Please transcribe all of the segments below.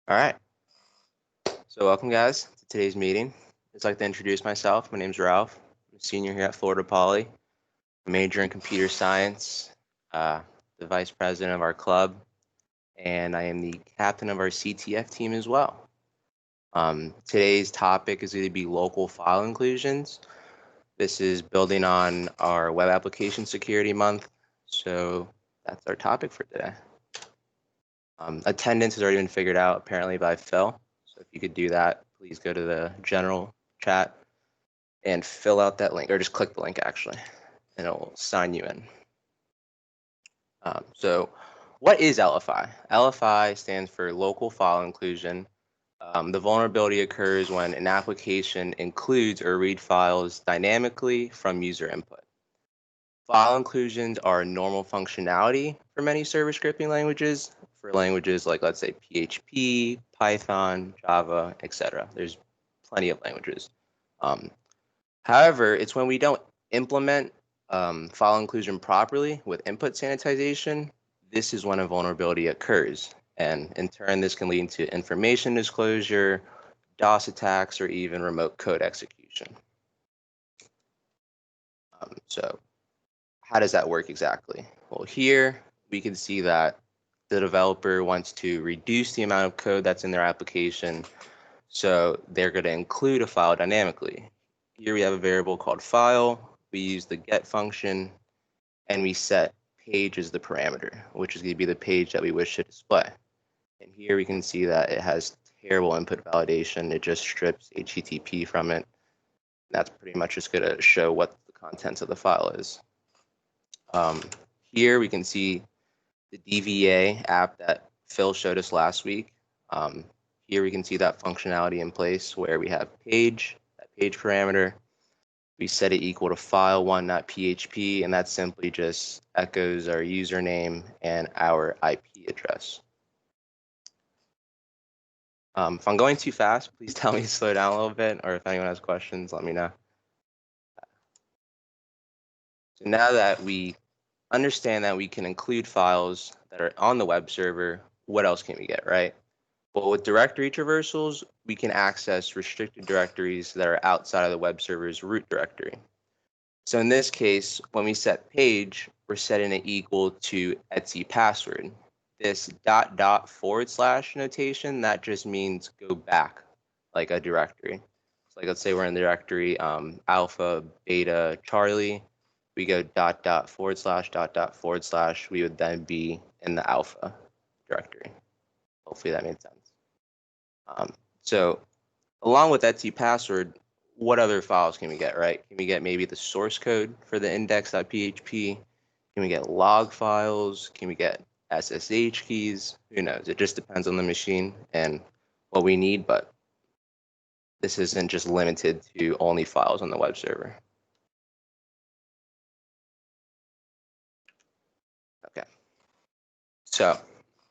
All right. So welcome, guys, to today's meeting. I'd like to introduce myself. My name's Ralph. I'm a senior here at Florida Poly, a major in computer science, the vice president of our club, and I am the captain of our CTF team as well. Today's topic is going to be local file inclusions. This is building on our Web Application Security Month, so that's our topic for today. Attendance has already been figured out apparently by Phil. So if you could do that, please go to the general chat and fill out that link, or just click the link actually, and it will sign you in. So what is LFI? LFI stands for local file inclusion. The vulnerability occurs when an application includes or reads files dynamically from user input. File inclusions are normal functionality for many server scripting languages, for languages like, let's say, PHP, Python, Java, etc. There's plenty of languages. However, it's when we don't implement file inclusion properly with input sanitization, this is when a vulnerability occurs. And in turn, this can lead to information disclosure, DOS attacks, or even remote code execution. So how does that work exactly? Well, here we can see that the developer wants to reduce the amount of code that's in their application, so they're going to include a file dynamically. Here we have a variable called file. We use the get function, and we set page as the parameter, which is going to be the page that we wish to display. And here we can see that it has terrible input validation. It just strips HTTP from it. That's pretty much just going to show what the contents of the file is. Here we can see the DVA app that Phil showed us last week. Here we can see that functionality in place where we have page, that page parameter. We set it equal to file1.php, and that simply just echoes our username and our IP address. If I'm going too fast, please tell me to slow down a little bit, or if anyone has questions, let me know. So now that we understand that we can include files that are on the web server, what else can we get, right? Well, with directory traversals, we can access restricted directories that are outside of the web server's root directory. So in this case, when we set page, we're setting it equal to etc password. This ... notation, that just means go back, like a directory. So like, let's say we're in the directory alpha, beta, Charlie. We go ... we would then be in the alpha directory. Hopefully that made sense. So along with etc password, what other files can we get, right? Can we get maybe the source code for the index.php? Can we get log files? Can we get SSH keys? Who knows? It just depends on the machine and what we need, but this isn't just limited to only files on the web server. Okay. So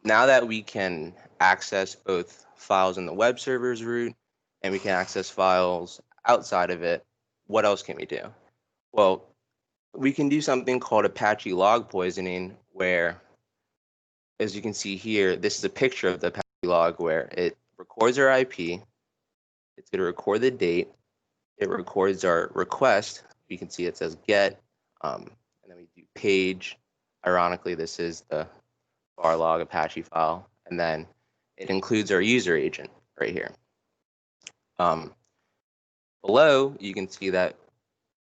now that we can access both files in the web server's root and we can access files outside of it, what else can we do? Well, we can do something called Apache log poisoning, where, as you can see here, this is a picture of the Apache log where it records our IP, it's going to record the date, it records our request. You can see it says get, and then we do page. Ironically, this is the var log Apache file, and then it includes our user agent right here. Below, you can see that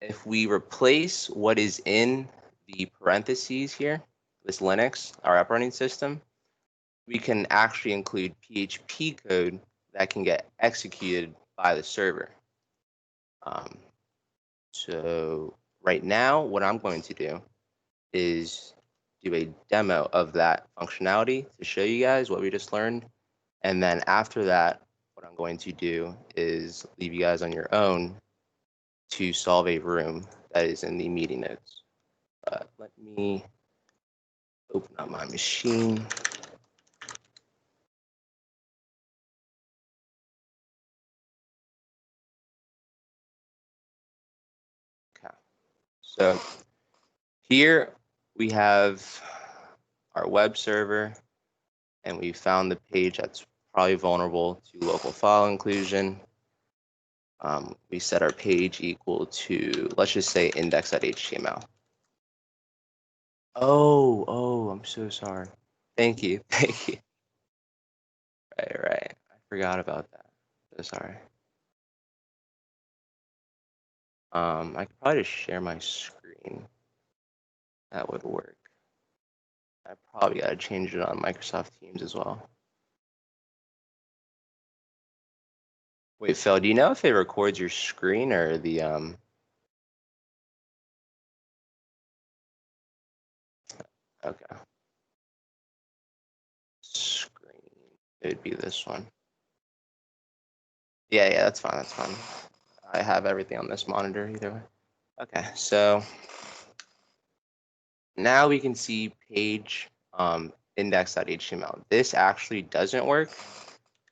if we replace what is in the parentheses here, this Linux, our operating system, we can actually include PHP code that can get executed by the server. So right now, what I'm going to do is do a demo of that functionality to show you guys what we just learned. And then after that, what I'm going to do is leave you guys on your own to solve a room that is in the meeting notes. But let me open up my machine. Okay. So here we have our web server, and we found the page that's probably vulnerable to local file inclusion. We set our page equal to, let's just say index.html. Oh, I'm so sorry. Thank you. Right. I forgot about that. So sorry. I could probably just share my screen. That would work. I probably got to change it on Microsoft Teams as well. Wait, Phil, do you know if it records your screen or the okay. Screen. It would be this one. Yeah, that's fine. I have everything on this monitor either way. Okay, so now we can see page index.html. This actually doesn't work.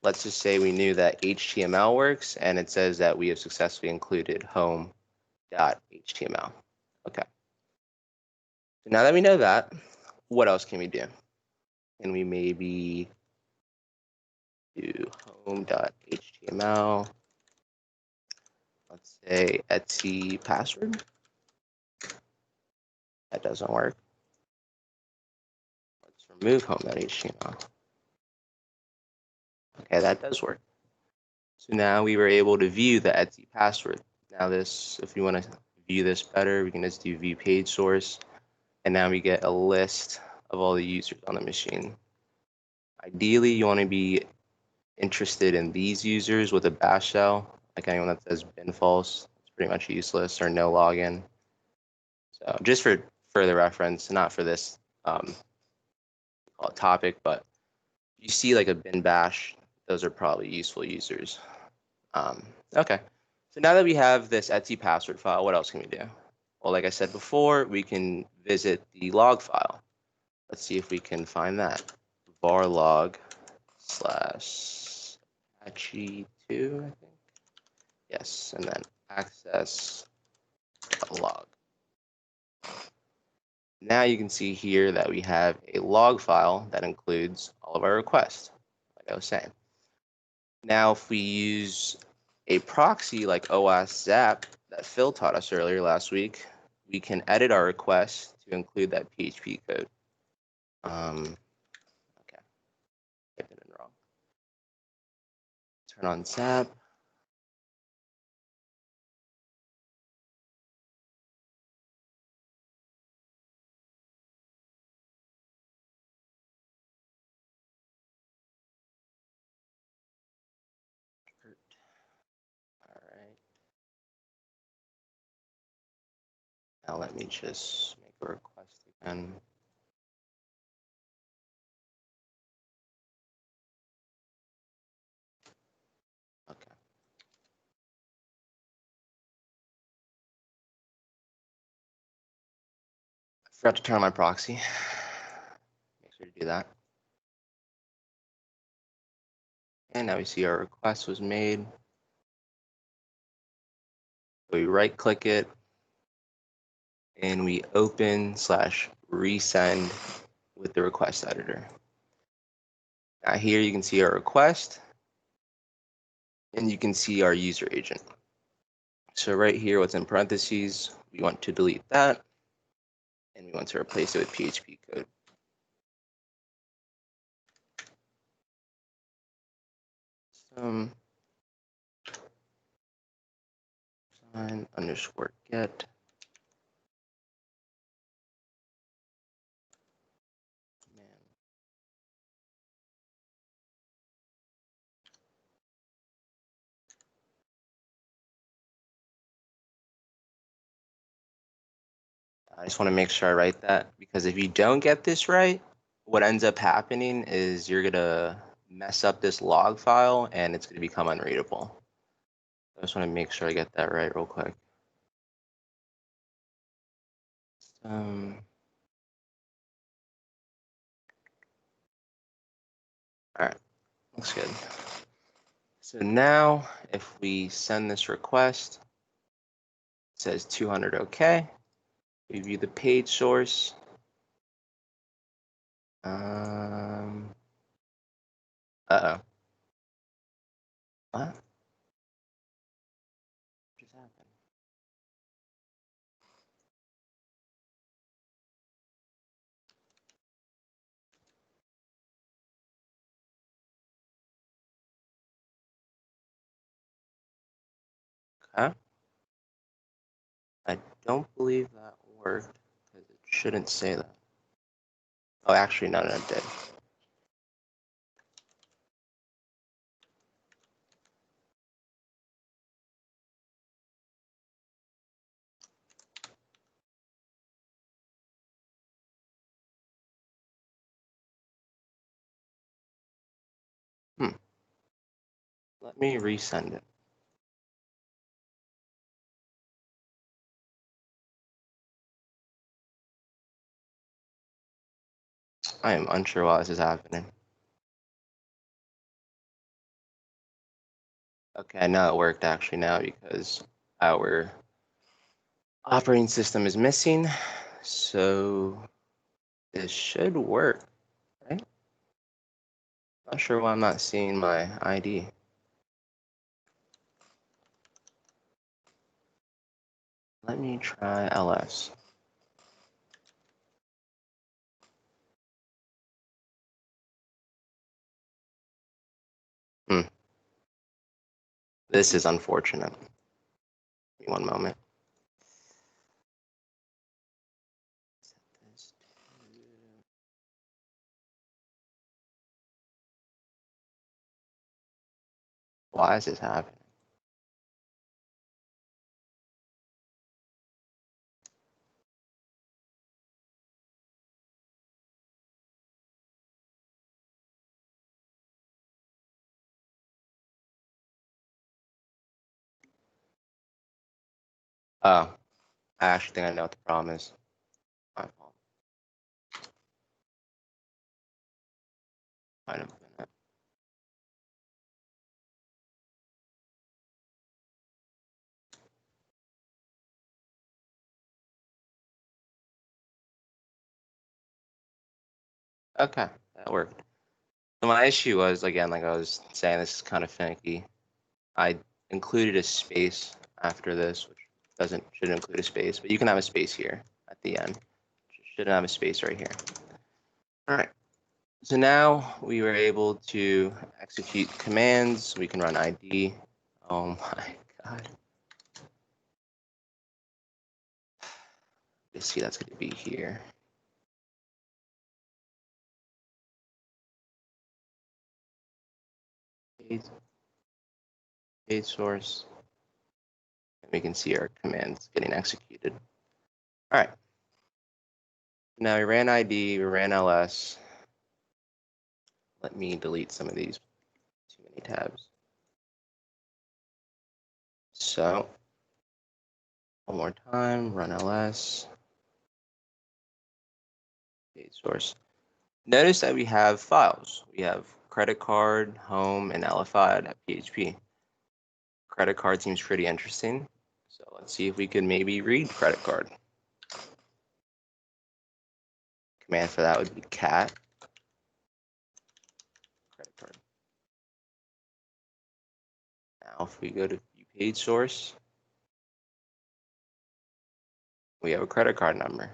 Let's just say we knew that HTML works and it says that we have successfully included home.html. Okay. So now that we know that, what else can we do? Can we maybe do home.html? Let's say Etsy password. That doesn't work. Let's remove home.html. Okay, that does work. So now we were able to view the Etsy password. Now this, if you want to view this better, we can just do view page source. And now we get a list of all the users on the machine. Ideally, you want to be interested in these users with a bash shell, like anyone that says bin false. It's pretty much useless, or no login. So just for further reference, not for this topic, but you see like a bin bash, those are probably useful users. Okay, so now that we have this Etsy password file, what else can we do? Well, like I said before, we can visit the log file. Let's see if we can find that. var log / Apache 2, I think. Yes, and then access log. Now you can see here that we have a log file that includes all of our requests, like I was saying. Now, if we use a proxy like OAuth that Phil taught us earlier last week, we can edit our request to include that PHP code. Okay, typed it in wrong. Turn on Zap. All right. Now let me just make a request again. Okay. I forgot to turn on my proxy. Make sure to do that. And now we see our request was made. We right click it and we open / resend with the request editor. Now here you can see our request and you can see our user agent. So right here, what's in parentheses, we want to delete that and we want to replace it with PHP code. Sign _get. I just want to make sure I write that because if you don't get this right, what ends up happening is you're gonna mess up this log file and it's gonna become unreadable. I just want to make sure I get that right real quick. All right, looks good. So now if we send this request, it says 200 OK. We view the page source. Uh-oh. What just happened? Okay. I don't believe that worked because it shouldn't say that. Oh, actually, no, it did. Let me resend it. I am unsure why this is happening. Okay, I know it worked actually now because our operating system is missing. So this should work, right? Not sure why I'm not seeing my ID. Let me try LS. This is unfortunate. Give me one moment. Why is this happening? Oh, I actually think I know what the problem is. My fault. Might have been it. Okay, that worked. So my issue was, again, like I was saying, this is kind of finicky. I included a space after this, which shouldn't include a space, but you can have a space here at the end. Shouldn't have a space right here. All right. So now we were able to execute commands. We can run ID. Oh my God. Let's see, that's going to be here. Page source. And we can see our commands getting executed. All right. Now we ran ID, we ran LS. Let me delete some of these. Too many tabs. So one more time, run ls, page source. Notice that we have files. We have credit card, home, and LFI.php. Credit card seems pretty interesting. So let's see if we can maybe read credit card. Command for that would be cat credit card. Now if we go to view page source, we have a credit card number.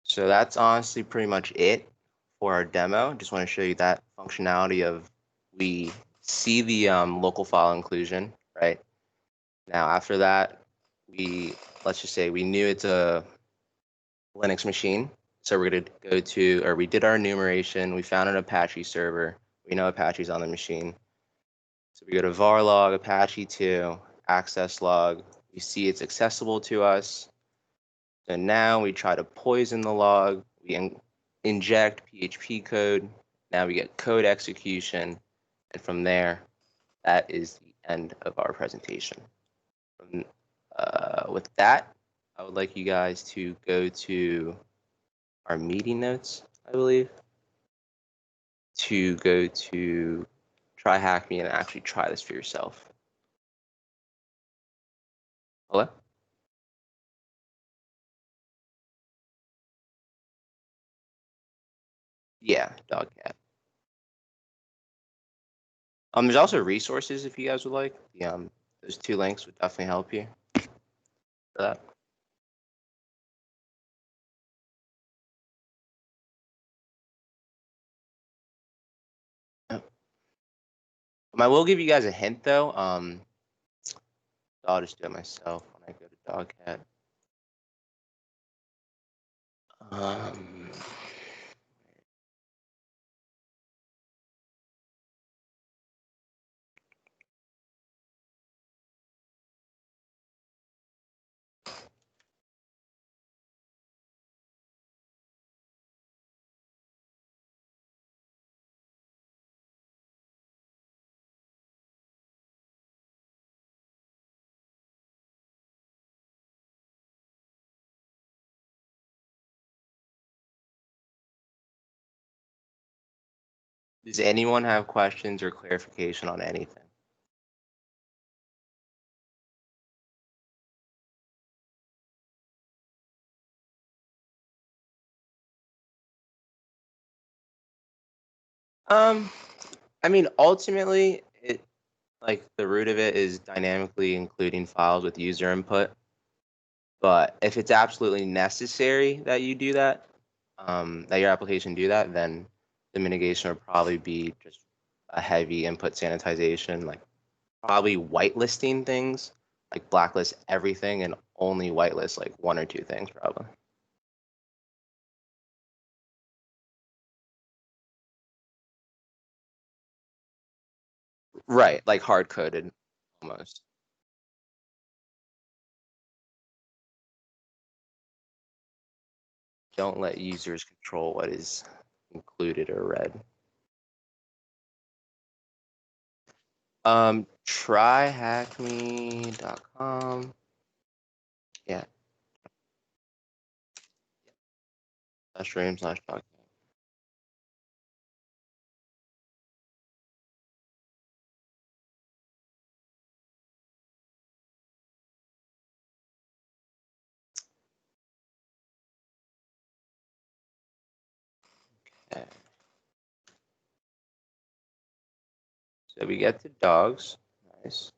So that's honestly pretty much it for our demo. Just want to show you that functionality of we see the local file inclusion, right? Now after that, let's just say we knew it's a Linux machine. So we're going to go to, or we did our enumeration. We found an Apache server. We know Apache's on the machine. So we go to var log Apache 2 access log. We see it's accessible to us. So now we try to poison the log. We inject PHP code. Now we get code execution. And from there, that is the end of our presentation. With that, I would like you guys to go to our meeting notes, I believe, to go to try hack me and actually try this for yourself. Hello? Yeah, dog cat. There's also resources if you guys would like. Those 2 links would definitely help you for that. Yep. I will give you guys a hint though. I'll just do it myself when I go to Dogcat. Um, does anyone have questions or clarification on anything? I mean, ultimately, like the root of it is dynamically including files with user input. But if it's absolutely necessary that you do that, that your application do that, then the mitigation would probably be just a heavy input sanitization, like probably whitelisting things, like blacklist everything and only whitelist like 1 or 2 things probably. Right, like hard coded almost. Don't let users control what is included or read. Tryhackme.com. Yeah. /stream/document. Okay. So we get to dogs. Nice.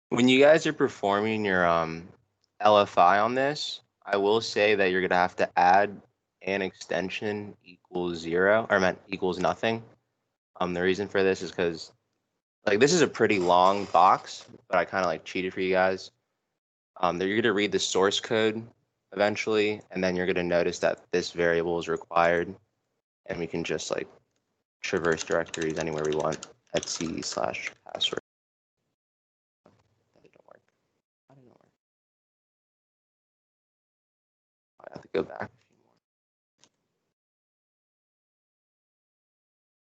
When you guys are performing your LFI on this, I will say that you're gonna have to add an extension equals 0, or I meant equals nothing. The reason for this is because like this is a pretty long box, but I kind of like cheated for you guys. You're gonna read the source code eventually, and then you're gonna notice that this variable is required, and we can just like traverse directories anywhere we want at c/password. That didn't work. How did it work? I have to go back a few more.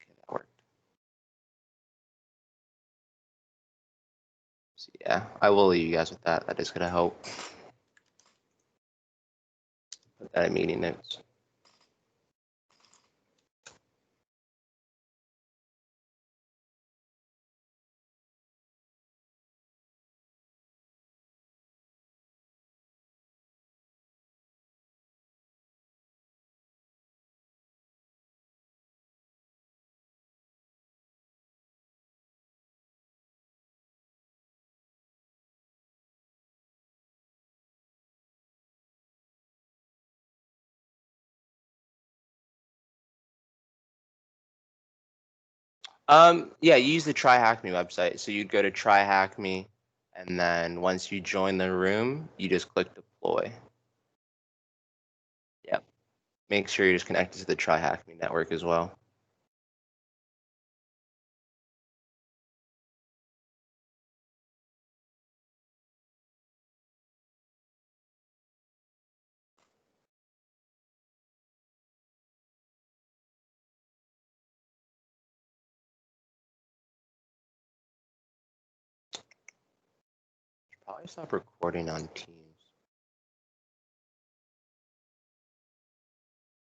Okay, that worked. So yeah, I will leave you guys with that. That is gonna help. Put that in meeting notes. Yeah, use the TryHackMe website. So you'd go to TryHackMe, and then once you join the room, you just click deploy. Yep. Make sure you're just connected to the TryHackMe network as well. Probably stop recording on Teams.